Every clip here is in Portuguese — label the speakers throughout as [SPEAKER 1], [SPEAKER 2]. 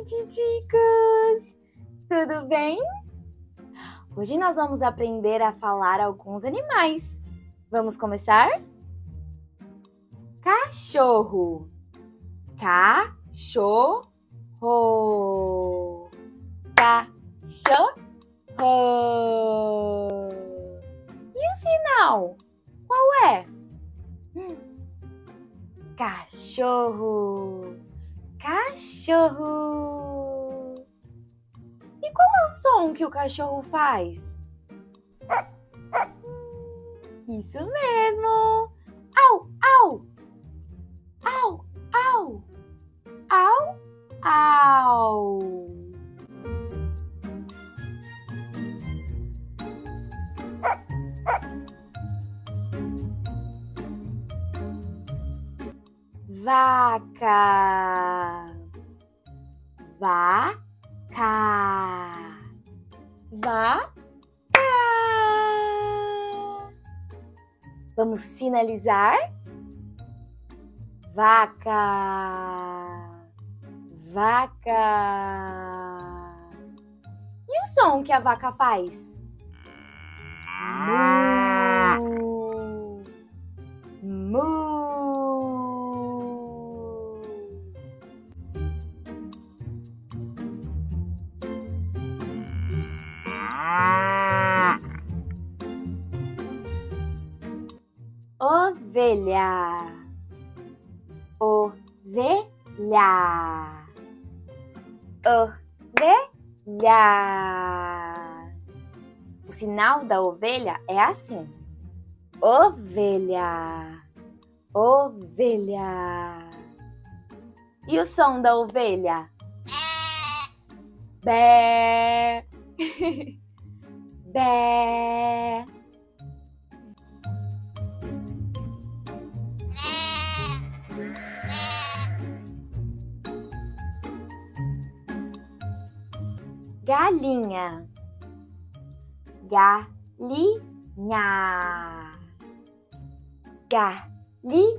[SPEAKER 1] titicos! Tudo bem? Hoje nós vamos aprender a falar alguns animais. Vamos começar? Cachorro. Cachorro. Cachorro. E o sinal? Qual é? Cachorro. Cachorro. E qual é o som que o cachorro faz? Isso mesmo. Au, au. Au, au. Au, au. Vaca. Vaca. Vaca. Vamos sinalizar? Vaca. Vaca. E o som que a vaca faz? Mu. Mu. Ovelha. Ovelha. Ovelha. O sinal da ovelha é assim. Ovelha. Ovelha. E o som da ovelha? Bé. Bé. Galinha. Galinha. Galinha.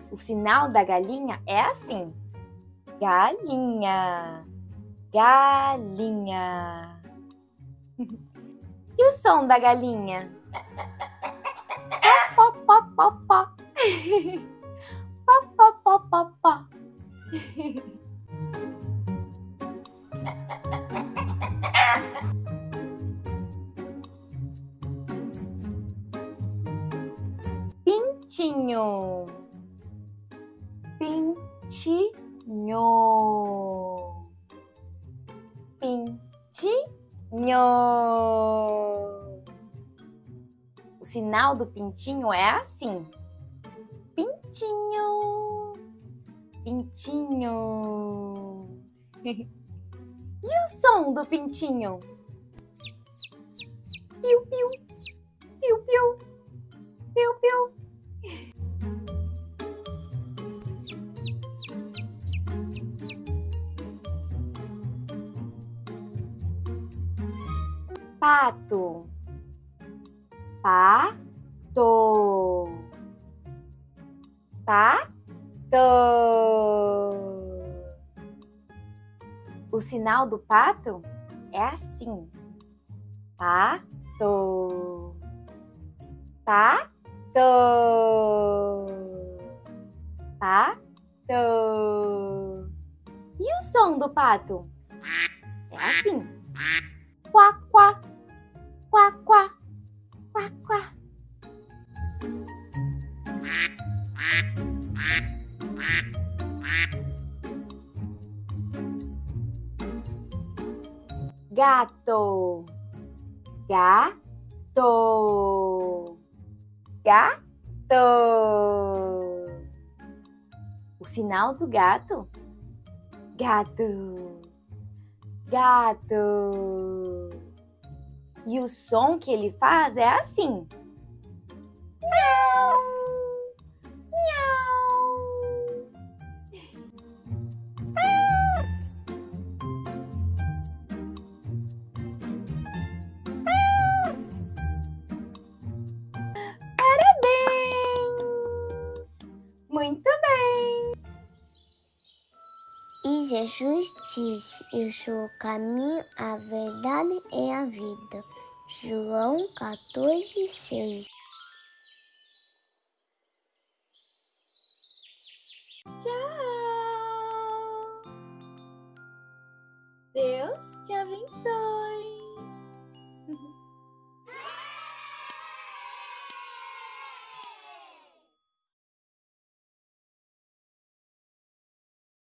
[SPEAKER 1] O sinal da galinha é assim. Galinha. Galinha. E o som da galinha? Pó, pó, pó, pó. Pó, pó, pó, pó, pó. Pintinho. Pintinho. Pintinho. O sinal do pintinho é assim. Pintinho. Pintinho. E o som do pintinho? Piu, piu. Piu, piu. Piu, piu. Pato. Pato. Pato. O sinal do pato é assim. Pato. Pato. Pato. E o som do pato? É assim. Quá, quá. Quá, quá. Quá, quá. Gato. Gato. Gato. O sinal do gato? Gato. Gato. E o som que ele faz é assim. Miau. Miau. Parabéns! Muito bem!
[SPEAKER 2] Jesus disse: Eu sou o caminho, a verdade e a vida. João 14:6.
[SPEAKER 1] Tchau! Deus te abençoe!